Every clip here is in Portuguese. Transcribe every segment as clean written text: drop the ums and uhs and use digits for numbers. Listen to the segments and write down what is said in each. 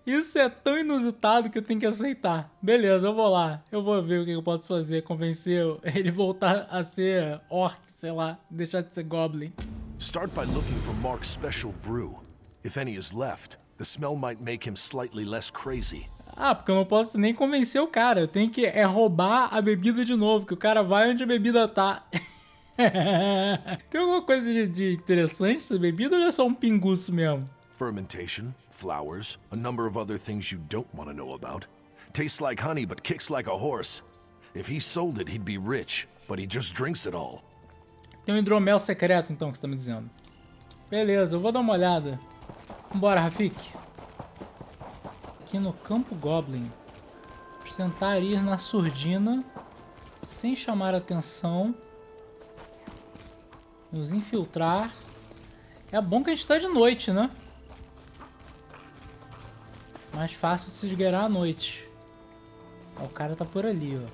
Isso é tão inusitado que eu tenho que aceitar. Beleza, eu vou lá. Eu vou ver o que eu posso fazer. Convencer ele voltar a ser orc, sei lá. Deixar de ser goblin. Start by looking for Mark's special brew. If any is left, the smell might make him slightly less crazy. Ah, porque eu não posso nem convencer o cara. Eu tenho que roubar a bebida de novo. Que o cara vai onde a bebida tá. Tem alguma coisa de interessante essa bebida ou é só um pinguço mesmo? Fermentation, flowers, a number of other things you don't want to know about. Tastes like honey but kicks like a horse. If he sold it, he'd be rich, but he just drinks it all. Tem um hidromel secreto então que você tá me dizendo. Beleza, eu vou dar uma olhada. Vambora, Rafik. Aqui no campo Goblin. Vamos tentar ir na surdina sem chamar atenção. Nos infiltrar. É bom que a gente tá de noite, né? Mais fácil de se esgueirar à noite. Ó, o cara tá por ali, ó.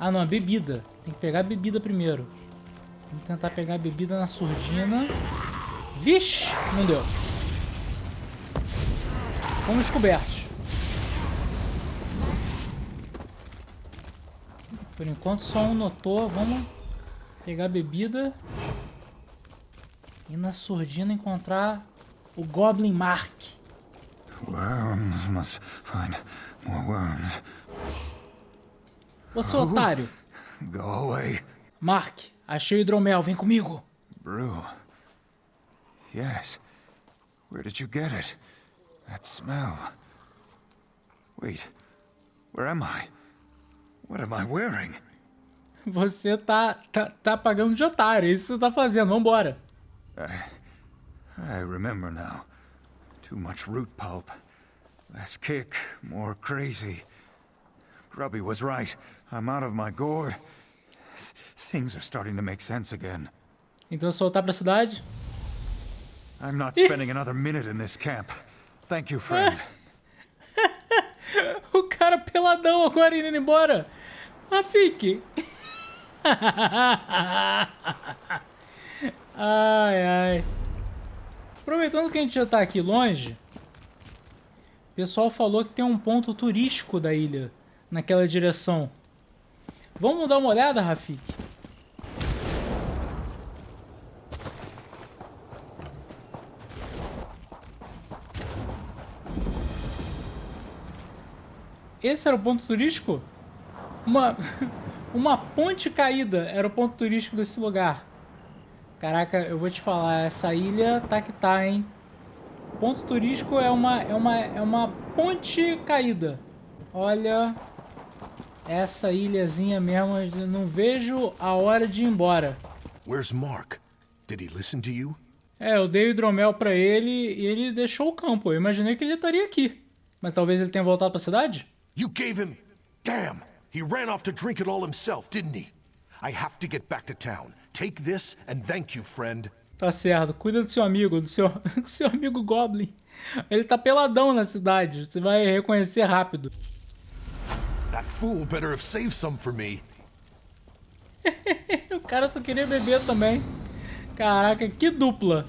Ah, não, a bebida. Tem que pegar a bebida primeiro. Vamos tentar pegar a bebida na surdina. Vixe, não deu. Fomos descobertos. Por enquanto só um notou. Vamos pegar a bebida. E na surdina encontrar o Goblin Mark. Worms must find more worms. Você, otário. Go away. Mark, achei o hidromel. Vem comigo. Brew. Yes. Where did you get it? That smell. Wait. Where am I? What am I wearing? Você tá pagando de otário. É isso que você tá fazendo. Vambora. I remember now. Too much root pulp. Less kick, more crazy. Grubby was right. I'm out of my gourd. Things are starting to make sense again. Então soltar pra cidade? I'm not spending another minute in this camp. Thank you, friend. O cara peladão agora indo embora. Rafik. Ai, ai. Aproveitando que a gente já tá aqui longe, o pessoal falou que tem um ponto turístico da ilha naquela direção. Vamos dar uma olhada, Rafik? Esse era o ponto turístico? Uma ponte caída era o ponto turístico desse lugar. Caraca, eu vou te falar, essa ilha tá que tá, hein? Ponto turístico é uma ponte caída. Olha, essa ilhazinha mesmo, eu não vejo a hora de ir embora. Where's Mark? Did he listen to you? É, eu dei o hidromel pra ele e ele deixou o campo. Eu imaginei que ele estaria aqui. Mas talvez ele tenha voltado pra cidade? You gave him... Damn! He ran off to drink it all himself, didn't he? I have to get back to town. Take this and thank you, friend. Tá certo. Cuida do seu amigo, do seu amigo Goblin. Ele tá peladão na cidade. Você vai reconhecer rápido. That fool better have saved some for me. O cara só queria beber também. Caraca, que dupla.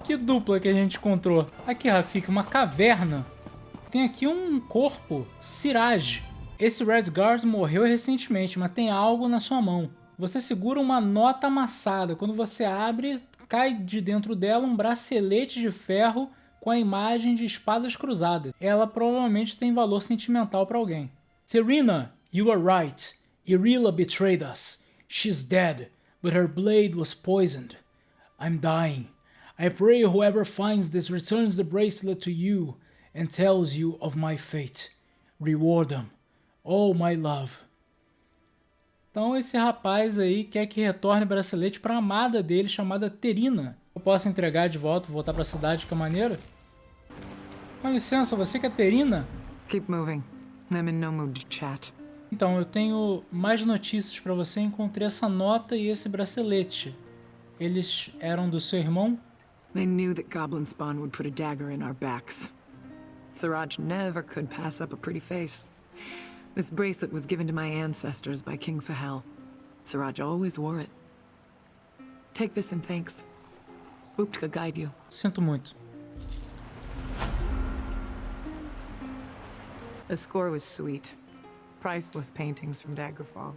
Que dupla que a gente encontrou. Aqui, Rafik, uma caverna. Tem aqui um corpo. Siraj. Esse Redguard morreu recentemente, mas tem algo na sua mão. Você segura uma nota amassada. Quando você abre, cai de dentro dela um bracelete de ferro com a imagem de espadas cruzadas. Ela provavelmente tem valor sentimental para alguém. Termina, you are right. Irila betrayed us. She's dead, but her blade was poisoned. I'm dying. I pray whoever finds this returns the bracelet to you and tells you of my fate. Reward them. Oh, my love. Então esse rapaz aí quer que retorne o bracelete para a amada dele chamada Terina. Eu posso entregar de volta, voltar para a cidade, que é maneira? Com licença, você que é Terina? Keep moving. I'm in no mood to chat. Então, eu tenho mais notícias para você. Encontrei essa nota e esse bracelete. Eles eram do seu irmão? They knew that Goblin Spawn would put a dagger in our backs. Siraj never could pass up a pretty face. This bracelet was given to my ancestors by King Sahel. Siraj always wore it. Take this in thanks. Uptka guide you. Sinto muito. The score was sweet. Priceless paintings from Daggerfall.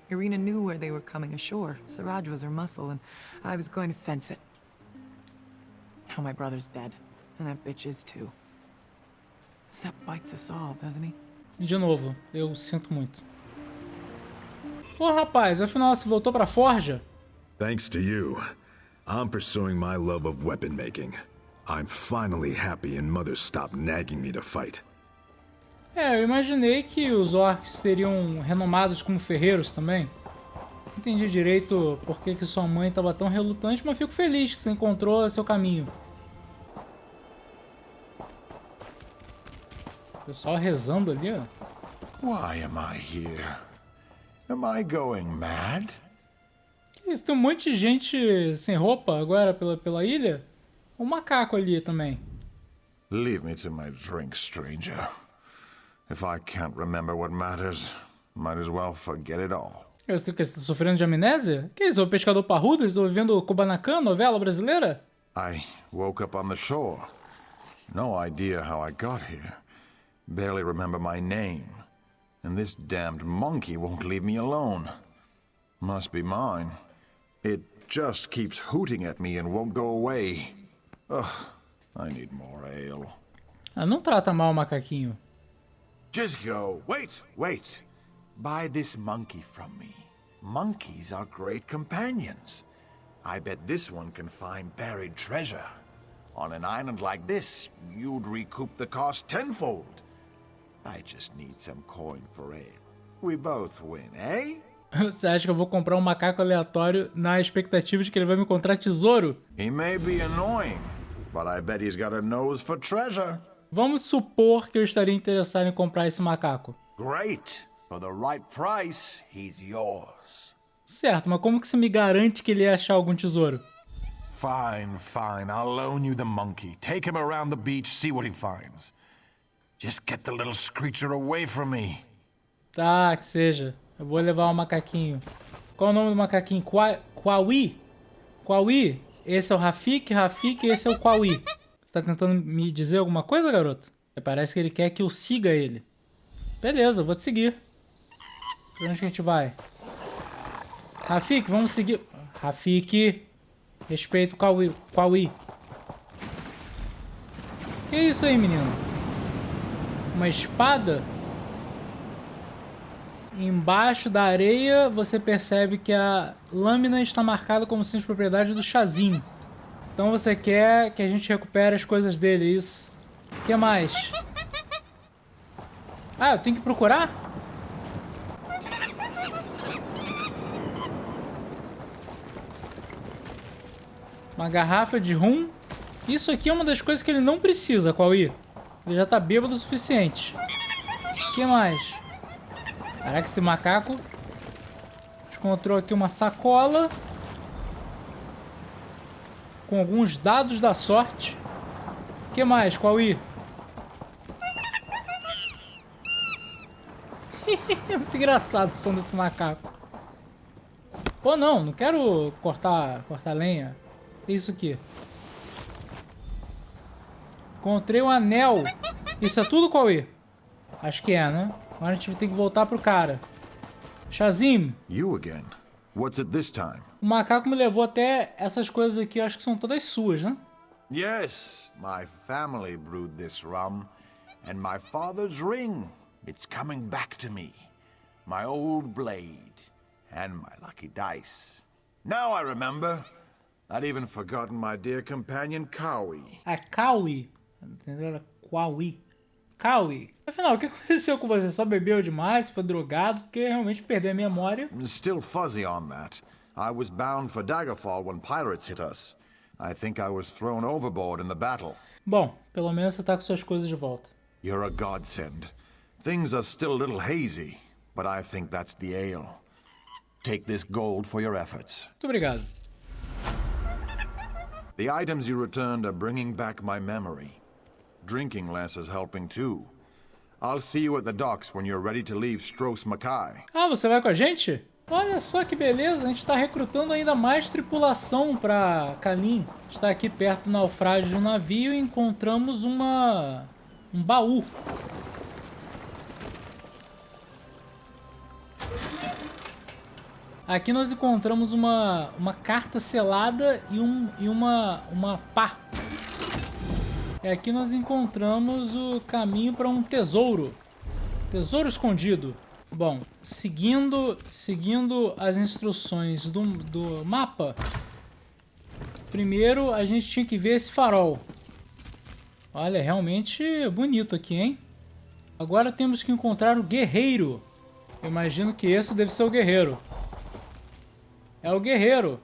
Irina knew where they were coming ashore. Siraj was her muscle, and I was going to fence it. Now my brother's dead, and that bitch is too. Sepp bites us all, doesn't he? De novo, eu sinto muito. Ô rapaz, afinal você voltou pra forja? Thanks to you, I'm pursuing my love of weapon making. I'm finally happy and Mother stopped nagging me to fight. Eu imaginei que os orcs seriam renomados como ferreiros também. Não entendi direito por que sua mãe estava tão relutante, mas fico feliz que você encontrou seu caminho. O pessoal rezando ali, ó. Why am I here? Am I going mad? Que isso, tem um monte de gente sem roupa agora pela ilha. Um macaco ali também. Leave me to my drink, stranger. If I can't remember what matters, might as well forget it all. Eu sei que você tá sofrendo de amnésia? Que isso, o pescador parrudo? Estou vivendo Kubanacan, novela brasileira? I woke up on the shore. No idea how I got here. Barely remember my name. And this damned monkey won't leave me alone. Must be mine. It just keeps hooting at me and won't go away. Ugh, I need more ale. Ah, não trata mal o macaquinho. Just go. Wait. Buy this monkey from me. Monkeys are great companions. I bet this one can find buried treasure. On an island like this, you'd recoup the cost tenfold. I just need some coin for ale. We both win, eh? Você acha que eu vou comprar um macaco aleatório na expectativa de que ele vai me encontrar tesouro? He may be annoying, but I bet he's got a nose for treasure. Vamos supor que eu estaria interessado em comprar esse macaco. Great. For the right price, he's yours. Certo, mas como que você me garante que ele ia achar algum tesouro? Fine. I'll loan you the monkey. Take him around the beach, see what he finds. Just get the little screecher away from me. Tá, que seja. Eu vou levar o macaquinho. Qual é o nome do macaquinho? Kwawi? Kwawi? Esse é o Rafik, esse é o Kwawi. Você tá tentando me dizer alguma coisa, garoto? Parece que ele quer que eu siga ele. Beleza, eu vou te seguir. Pra onde que a gente vai? Rafik, vamos seguir. Rafik. Respeito o Kwawi. Que isso aí, menino? Uma espada? Embaixo da areia você percebe que a lâmina está marcada como sendo de propriedade do chazinho. Então você quer que a gente recupere as coisas dele, isso. O que mais? Ah, eu tenho que procurar? Uma garrafa de rum. Isso aqui é uma das coisas que ele não precisa, Kwawi. Ele já tá bêbado o suficiente. O que mais? Caraca, esse macaco encontrou aqui uma sacola com alguns dados da sorte. O que mais, Kwawi? É muito engraçado o som desse macaco. Pô, não quero cortar lenha. O que é isso aqui? Encontrei um anel. Isso é tudo, Kwawi? Acho que é, né? Agora a gente tem que voltar pro cara. Shazim. You again? What's it this time? O macaco me levou até essas coisas aqui, eu acho que são todas suas, né? Yes, my family brewed this rum, and my father's ring. It's coming back to me. My old blade, and my lucky dice. Now I remember. I'd even forgotten my dear companion, Kawi. A Kawi. Entendeu? Era Kwawi. Kawi. Afinal, o que aconteceu com você? Só bebeu demais? Foi drogado? Porque realmente perdi a memória. I'm still fuzzy on that. I was bound for Daggerfall when pirates hit us. I think I was thrown overboard in the battle. Bom, pelo menos você tá com suas coisas de volta. You're a godsend. Things are still a little hazy, but I think that's the ale. Take this gold for your efforts. Muito obrigado. The items you returned are bringing back my memory. Drinking less is helping too. I'll see you at the docks when you're ready to leave Stros Mackay. Ah, você vai com a gente? Olha só que beleza, a gente tá recrutando ainda mais tripulação pra Kaleen. A gente tá aqui perto do naufrágio de um navio e encontramos um baú. Aqui nós encontramos uma carta selada e uma pá. E aqui nós encontramos o caminho para um tesouro. Tesouro escondido. Bom, seguindo as instruções do mapa, primeiro a gente tinha que ver esse farol. Olha, realmente bonito aqui, hein? Agora temos que encontrar o guerreiro. Eu imagino que esse deve ser o guerreiro. É o guerreiro.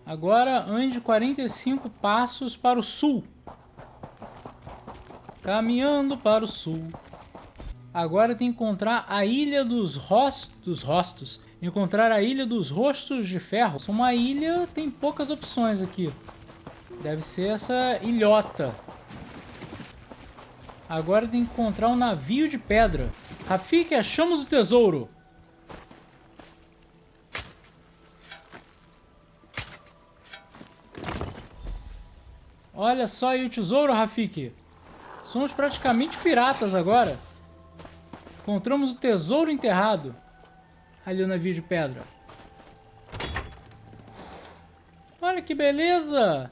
Agora ande 45 passos para o sul. Caminhando para o sul. Agora tem que encontrar a ilha dos rostos. Encontrar a ilha dos rostos de ferro. Uma ilha tem poucas opções aqui. Deve ser essa ilhota. Agora tem que encontrar um navio de pedra. Rafiki, achamos o tesouro. Olha só aí o tesouro, Rafiki. Somos praticamente piratas agora. Encontramos o tesouro enterrado. Ali o navio de pedra. Olha que beleza.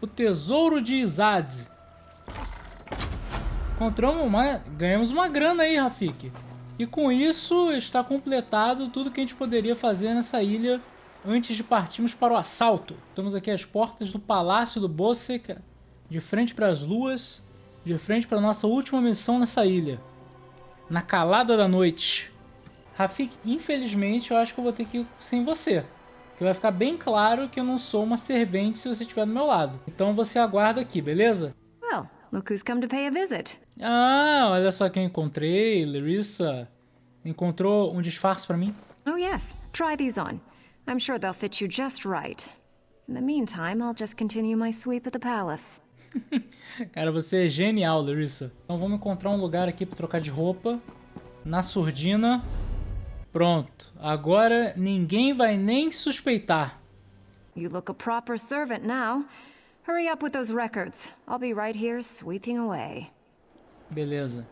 O tesouro de Izad. Ganhamos uma grana aí, Rafiki. E com isso está completado tudo que a gente poderia fazer nessa ilha antes de partirmos para o assalto. Estamos aqui às portas do Palácio do Bosek, de frente para as luas, de frente para a nossa última missão nessa ilha. Na calada da noite. Rafiki, infelizmente eu acho que eu vou ter que ir sem você. Que vai ficar bem claro que eu não sou uma servente se você estiver do meu lado. Então você aguarda aqui, beleza? Well, look who's come to pay a visit. Ah, olha só quem eu encontrei. Larissa encontrou um disfarce pra mim. Oh yes, try these on. I'm sure they'll fit you just right. In the meantime, I'll just continue my sweep at the palace. Cara, você é genial, Larissa. Então vamos encontrar um lugar aqui pra trocar de roupa. Na surdina. Pronto. Agora ninguém vai nem suspeitar. You look a proper servant now. Hurry up with those records. I'll be right here sweeping away. Beleza.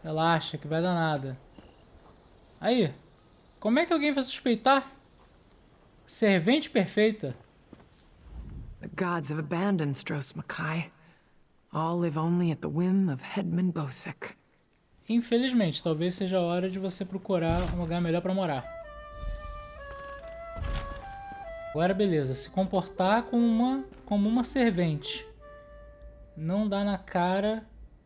Relaxa, que vai dar nada. Aí. Como é que alguém vai suspeitar? Servente perfeita. The gods have abandoned Stros Mackay. All live only at the whim of Headman Bosek. Infelizmente, talvez seja a hora de você procurar um lugar melhor pra morar. Agora beleza, se comportar como uma servente. Não dá na cara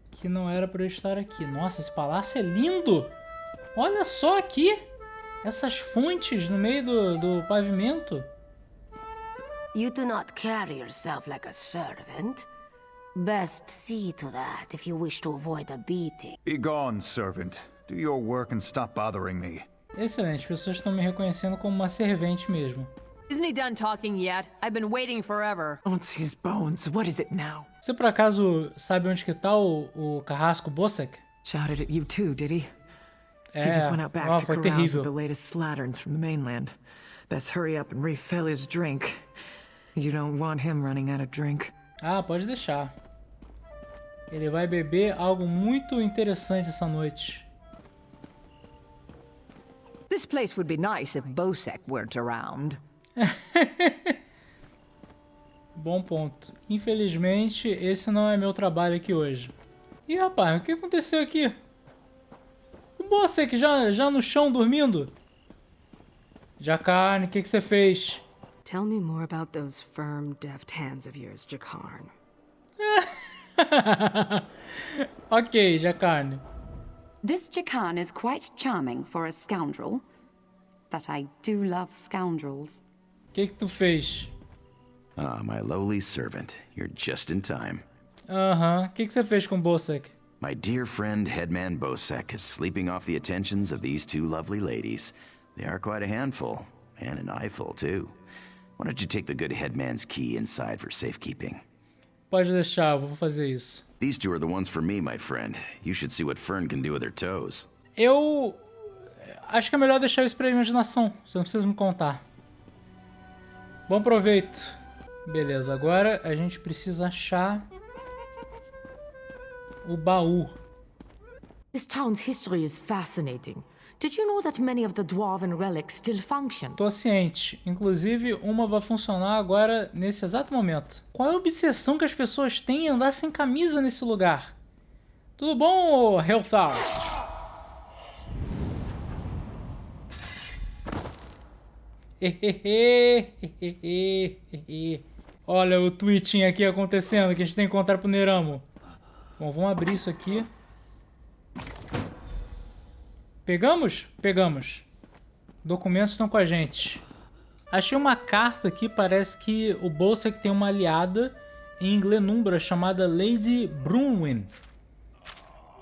que não era pra eu estar aqui. Nossa, esse palácio é lindo! Olha só aqui! Essas fontes no meio do pavimento. You do not carry yourself like a servant. Best see to that if you wish to avoid a beating. Be gone, servant. Do your work and stop bothering me. Excelente, as pessoas estão me reconhecendo como uma servente mesmo. Isn't he done talking yet? I've been waiting forever. Don't see his bones. What is it now? Você por acaso sabe onde que tá o carrasco Bosek? Shouted at you too, did he? É, He just went out back to foi carouse with terrível. the latest slatterns from the mainland. Best hurry up and refill his drink. You don't want him running out of drink. Ah, pode deixar. Ele vai beber algo muito interessante essa noite. This place would be nice if Bosek weren't around. Bom ponto. Infelizmente, esse não é meu trabalho aqui hoje. Ih, rapaz, o que aconteceu aqui? O Bosek já no chão dormindo? Jacarne, o que você fez? Tell me more about those firm, deft hands of yours, Jakarn. Ok, Jacarne. This Jakarn is quite charming for a scoundrel, but I do love scoundrels. O que tu fez? Ah, my lowly servant. You're just in time. Aham, o que você fez com o Bosek? My dear friend Headman Bosek is sleeping off the attentions of these two lovely ladies. They are quite a handful, and an eyeful too. Why don't you take the good headman's key inside for safekeeping? Pode deixar, eu vou fazer isso. These two are the ones for me, my friend. You should see what Fern can do with her toes. Eu acho que é melhor deixar isso pra imaginação. Você não precisa me contar. Bom proveito. Beleza, agora a gente precisa achar o baú. This town's history is fascinating. Did you know that many of the dwarven relics still function? Tô ciente. Inclusive, uma vai funcionar agora nesse exato momento. Qual é a obsessão que as pessoas têm em andar sem camisa nesse lugar? Tudo bom, Helthal? Olha o tweetinho aqui acontecendo que a gente tem que encontrar pro Neramo. Bom, vamos abrir isso aqui. Pegamos? Pegamos. Documentos estão com a gente. Achei uma carta aqui, parece que o Bosek tem uma aliada em Glenumbra chamada Lady Brunwyn.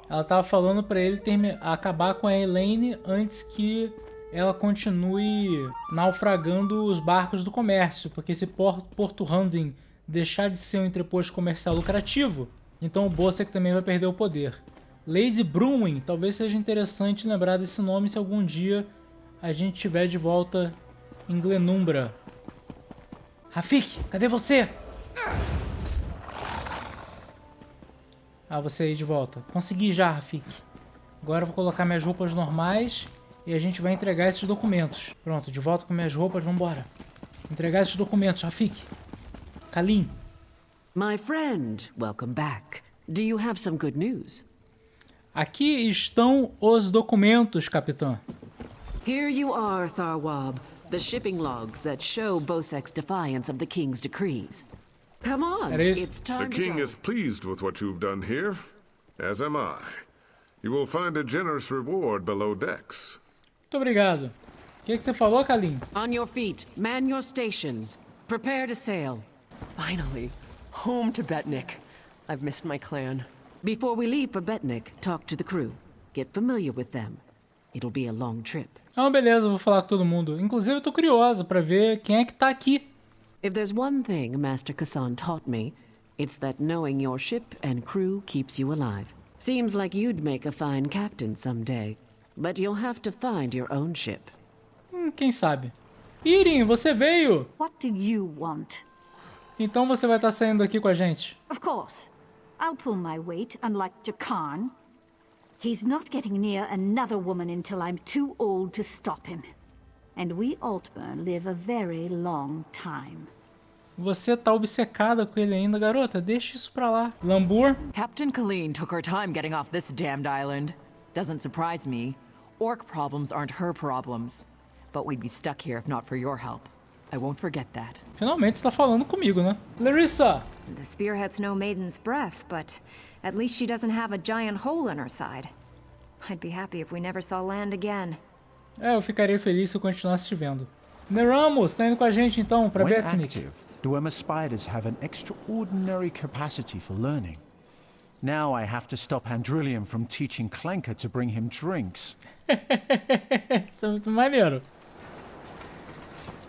Ela tava falando pra ele acabar com a Elaine antes que ela continue naufragando os barcos do comércio, porque se Porto Hunding deixar de ser um entreposto comercial lucrativo, então o Bosek também vai perder o poder. Lady Brunwyn, talvez seja interessante lembrar desse nome se algum dia a gente estiver de volta em Glenumbra. Rafik, cadê você? Ah, você aí de volta. Consegui já, Rafik. Agora eu vou colocar minhas roupas normais e a gente vai entregar esses documentos. Pronto, de volta com minhas roupas, vambora. Entregar esses documentos, Rafik. Kaleen. My friend, welcome back. Do you have some good news? Aqui estão os documentos, capitã. Here you are, Tharwab. The shipping logs that show Bosek's defiance of the king's decrees. Come on, it's time to go. The king is pleased with what you've done here, as am I. You will find a generous reward below decks. Muito obrigado. O que você falou, Kaleen? On your feet, man your stations. Prepare to sail. Finally, home to Betnik. I've missed my clan. Before we leave for Betnik, talk to the crew. Get familiar with them. It'll be a long trip. Ah, beleza, vou falar com todo mundo. Inclusive, eu tô curiosa pra ver quem é que tá aqui. If there's one thing Master Kassan taught me, it's that knowing your ship and crew keeps you alive. Seems like you'd make a fine captain someday, but you'll have to find your own ship. Quem sabe? Irin, você veio! What do you want? Então você vai estar saindo aqui com a gente. Of course. I'll pull my weight, unlike Jakarn. He's not getting near another woman until I'm too old to stop him. And we Altmer live a very long time. Você tá obcecada com ele ainda, garota? Deixa isso pra lá. Lambur? Captain Kaleen took her time getting off this damned island. Doesn't surprise me. Orc problems aren't her problems. But we'd be stuck here if not for your help. I won't forget that. Finalmente você tá falando comigo, né? Larissa! The spearhead's no maiden's breath, but at least she doesn't have a giant hole in her side. I'd be happy if we never saw land again. Eu ficaria feliz se eu continuasse te vendo. Neramo, você tá indo com a gente então pra Betnik. Duema spiders have an extraordinary capacity for learning. Now I have to stop Handrillium from teaching Clanker to bring him drinks. Isso é muito maneiro.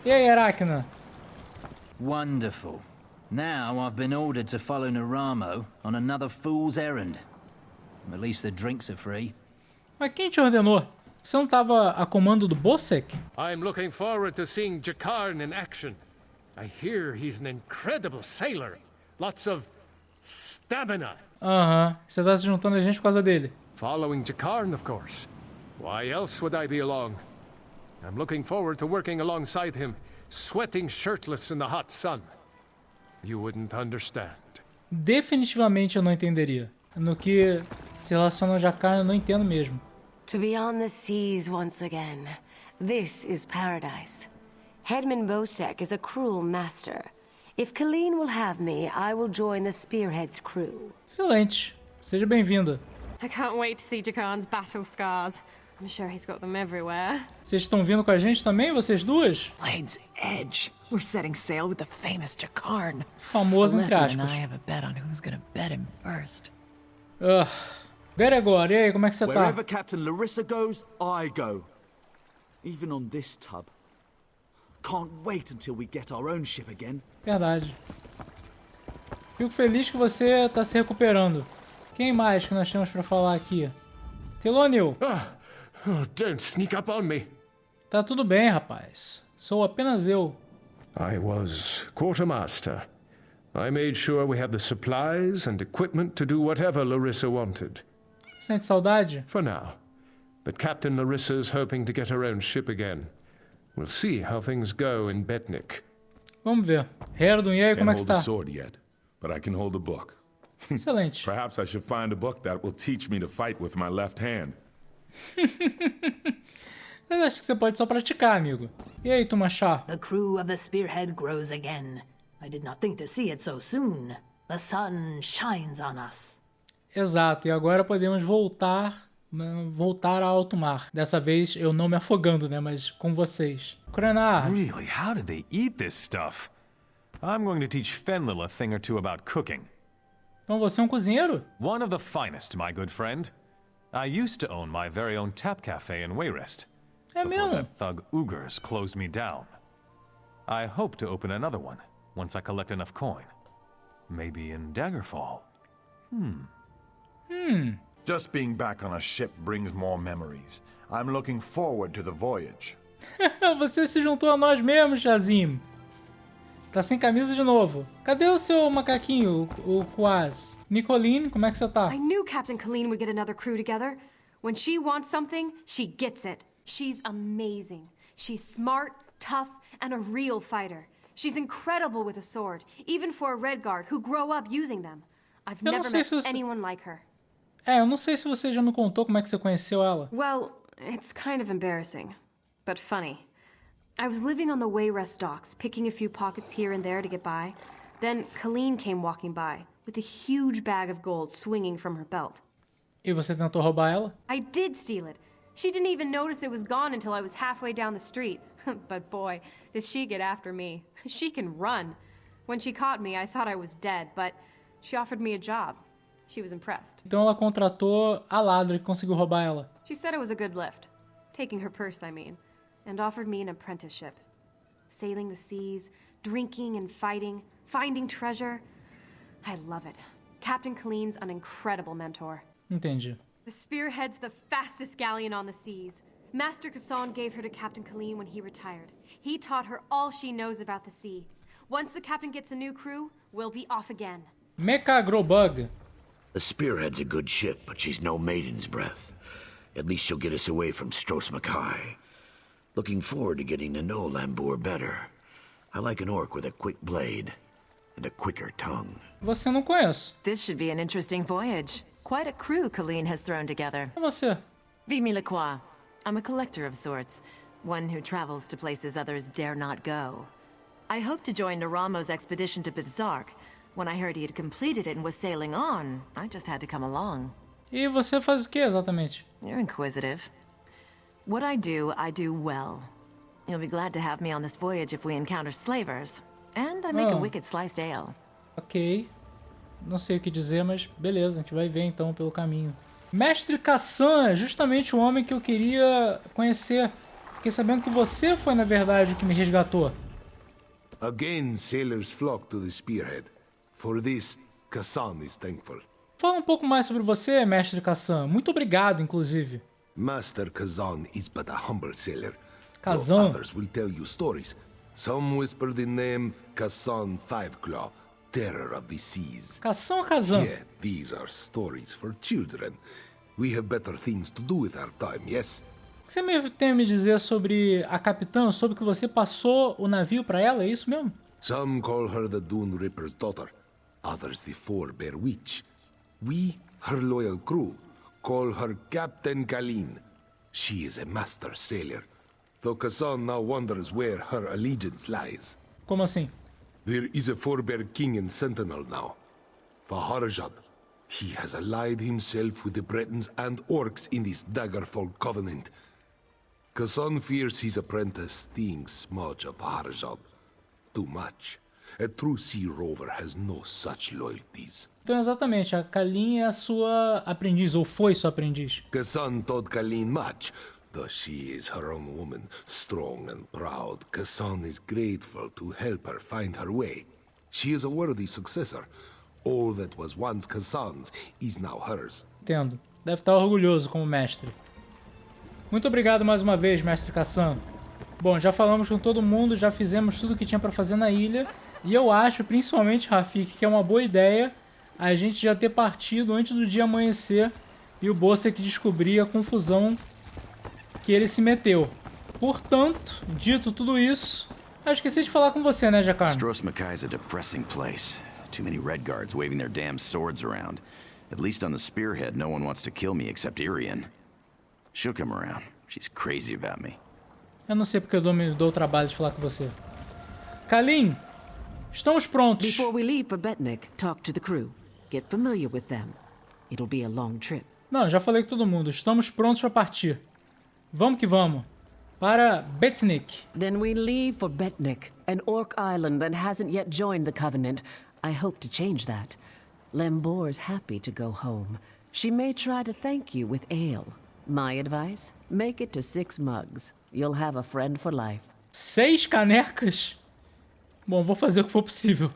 E aí, Arachna? Wonderful. Now I've been ordered to follow Naramo on another fool's errand. At least the drinks are free. Mas quem te ordenou? Você não estava a comando do Bosek? I'm looking forward to seeing Jakarn in action. I hear he's an incredible sailor. Lots of stamina. Você tá se juntando a gente por causa dele. Following Jakarn, of course. Why else would I be along? I'm looking forward to working alongside him, sweating shirtless in the hot sun. You wouldn't understand. Definitivamente eu não entenderia. No que se relaciona a Jakarn, eu não entendo mesmo. To be on the seas once again. This is paradise. Headman Bosek is a cruel master. If Kaleen will have me, I will join the Spearhead's crew. Excelente. Seja bem-vinda. I can't wait to see Jakarn's battle scars. I'm sure he's got them everywhere. Vocês estão vindo com a gente também, vocês duas? Blade's Edge. We're setting sail with the famous Jakarn. Famoso entre aspas. And I have a bet on who's gonna bet him first. Gregor, e aí, como é que você tá? Wherever Captain Larissa goes, I go. Even on this tub. Can't wait until we get our own ship again. Verdade. Fico feliz que você tá se recuperando. Quem mais que nós temos pra falar aqui? Telonil. Don't sneak up on me. Tá tudo bem, rapaz. Sou apenas eu. I was quartermaster. I made sure we had the supplies and equipment to do whatever Larissa wanted. Sente saudade? For now. but Captain Larissa is hoping to get her own ship again. We'll see how things go in Betnik. Vamos ver. Herdon, e aí, como é que Can't hold a está? sword yet, but I can hold a book. Excelente. Perhaps I should find a book that will teach me to fight with my left hand. Mas acho que você pode só praticar, amigo. E aí, Tumachá? The crew of the Spearhead grows again. I did not think to see it so soon. The sun shines on us. Exato, e agora podemos voltar a alto mar. Dessa vez eu não me afogando, né, mas com vocês. Krenar. Really, how did they eat this stuff? I'm going to teach Fenlil a thing or two about cooking. Então você é um cozinheiro? One of the finest, my good friend. I used to own my very own tap cafe in Wayrest. É mesmo? That thug Ugars closed me down. I hope to open another one once I collect enough coin. Maybe in Daggerfall. Just being back on a ship brings more memories. I'm looking forward to the voyage. Você se juntou a nós mesmo, Shazim. Tá sem camisa de novo. Cadê o seu macaquinho, o Quaz? Nicolene, como é que você tá? I knew Captain Kaleen would get another crew together. When she wants something, she gets it. She's amazing. She's smart, tough, and a real fighter. She's incredible with a sword, even for a Redguard who grow up using them. I've never met anyone like her. Eu não sei se você já me contou como é que você conheceu ela. Well, it's kind of embarrassing, but funny. I was living on the Wayrest docks, picking a few pockets here and there to get by. Then Kaleen came walking by, with a huge bag of gold swinging from her belt. E você tentou roubar ela? I did steal it. She didn't even notice it was gone until I was halfway down the street. But boy, did she get after me. She can run. When she caught me, I thought I was dead, but she offered me a job. She was impressed. Então ela contratou a ladra que conseguiu roubar ela. She said it was a good lift. Taking her purse, I mean. And offered me an apprenticeship. Sailing the seas, drinking and fighting, finding treasure. I love it. Captain Kaleen's an incredible mentor. Entendi. The Spearhead's the fastest galleon on the seas. Master Kasan gave her to Captain Kaleen when he retired. He taught her all she knows about the sea. Once the captain gets a new crew, we'll be off again. Mecha Grobug. The Spearhead's a good ship, but she's no maiden's breath. At least she'll get us away from Stros Mackay. Looking forward to getting to know Lambour better. I like an orc with a quick blade and a quicker tongue. Você não conhece. This should be an interesting voyage. Quite a crew Kaleen has thrown together. E você? Vimy Lacroix. I'm a collector of sorts. One who travels to places others dare not go. I hope to join Naramo's expedition to Bizarre. When I heard he had completed it and was sailing on, I just had to come along. E você faz o que exatamente? You're inquisitive. What I do well. You'll be glad to have me on this voyage if we encounter slavers. And I make a wicked sliced ale. Ok. Não sei o que dizer, mas beleza, a gente vai ver então pelo caminho. Mestre Kassan é justamente o homem que eu queria conhecer. Fiquei sabendo que você foi, na verdade, o que me resgatou. Again, sailors flock to the Spearhead. For this, Kassan is thankful. Fala um pouco mais sobre você, Mestre Kassan. Muito obrigado, inclusive. Master Kazan is but a humble sailor. Kazan. Others will tell you stories. Some whisper the name Kassan Fiveclaw, terror of the seas. Kassan ou Kazan? Yeah, these are stories for children. We have better things to do with our time, yes? O que você tem a me dizer sobre a capitã? Eu soube que você passou o navio para ela, é isso mesmo? Some call her the Dune Ripper's daughter. Others the Forebear Witch. We, her loyal crew, call her Captain Kaleen. She is a master sailor, though Kassan now wonders where her allegiance lies. Como assim? There is a Forebear king and sentinel now, Faharajad. He has allied himself with the Bretons and Orcs in this Daggerfall covenant. Kassan fears his apprentice thinks much of Faharajad. Too much. A true sea rover has no such loyalties. Então, exatamente, a Kaleen é a sua aprendiz, ou foi sua aprendiz. Kassan taught Kaleen much, though she is her own woman, strong and proud. Kassan is grateful to help her find her way. She is a worthy successor. All that was once Kassan's is now hers. Entendo. Deve estar orgulhoso como mestre. Muito obrigado mais uma vez, Mestre Kassan. Bom, já falamos com todo mundo, já fizemos tudo o que tinha para fazer na ilha. E eu acho, principalmente, Rafik, que é uma boa ideia a gente já ter partido antes do dia amanhecer e o Bossek descobrir a confusão que ele se meteu. Portanto, dito tudo isso, eu esqueci de falar com você, né, Jacar? Stros is a depressing place. Too many red guards waving their damn swords around. At least on the spearhead, no one wants to kill me except Irian. She'll come around. She's crazy about me. Eu não sei porque eu dou o trabalho de falar com você. Kaleen, estamos prontos. Before we leave for Betnik, talk to the crew. Get familiar with them. It'll be a long trip. Não, já falei com todo mundo. Estamos prontos para partir. Vamos que vamos. Para Betnik. Then we leave for Betnik, an orc island that hasn't yet joined the Covenant. I hope to change that. Lembor's happy to go home. She may try to thank you with ale. My advice? Make it to 6 mugs. You'll have a friend for life. 6 canecas? Bom, vou fazer o que for possível.